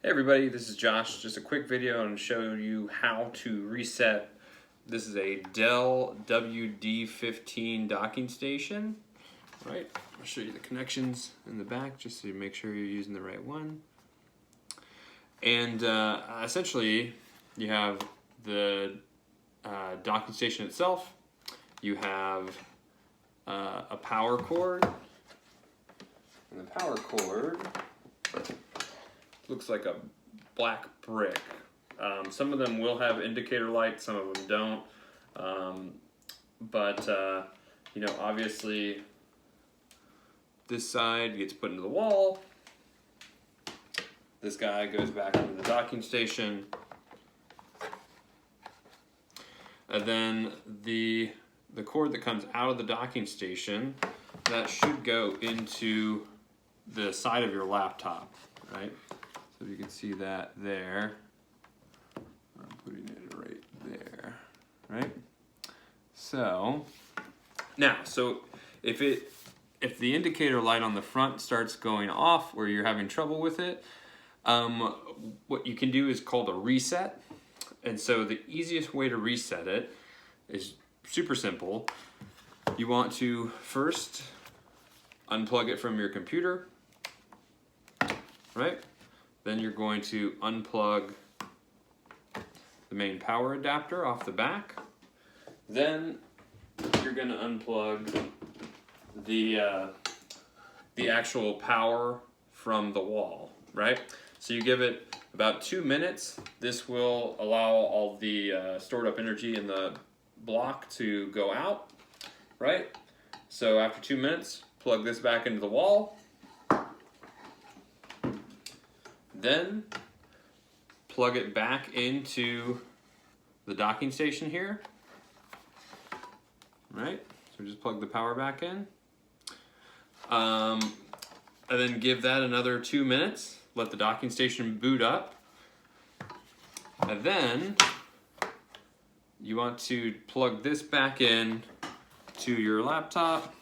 Hey everybody, this is Josh. Just a quick video and show you how to reset. This is a Dell WD15 docking station. Right, I'll show you the connections in the back just so you make sure you're using the right one. And essentially, you have the docking station itself. You have a power cord, and the power cord looks like a black brick. Some of them will have indicator lights, some of them don't. You know, obviously this side gets put into the wall. This guy goes back into the docking station. And then the cord that comes out of the docking station, that should go into the side of your laptop, right? So you can see that there. I'm putting it right there, right? So now, if the indicator light on the front starts going off or you're having trouble with it, what you can do is called a reset. And so the easiest way to reset it is super simple. You want to first unplug it from your computer, right? Then you're going to unplug the main power adapter off the back. Then you're going to unplug the actual power from the wall, right? So you give it about 2 minutes. This will allow all the stored up energy in the block to go out, right? So after 2 minutes, plug this back into the wall. Then plug it back into the docking station here, right? So just plug the power back in. And then give that another 2 minutes. Let the docking station boot up. And then you want to plug this back in to your laptop,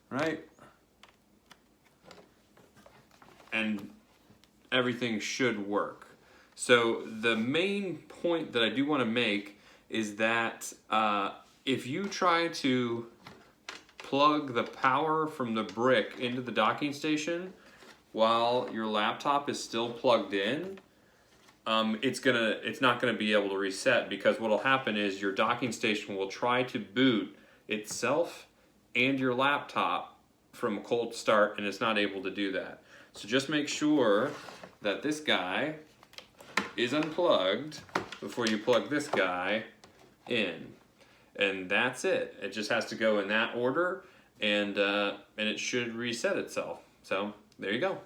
right? And everything should work. So the main point that I do want to make is that if you try to plug the power from the brick into the docking station while your laptop is still plugged in, it's not gonna be able to reset, because what'll happen is your docking station will try to boot itself and your laptop from a cold start, and it's not able to do that. So just make sure that this guy is unplugged before you plug this guy in. And that's it. It just has to go in that order, and it should reset itself. So there you go.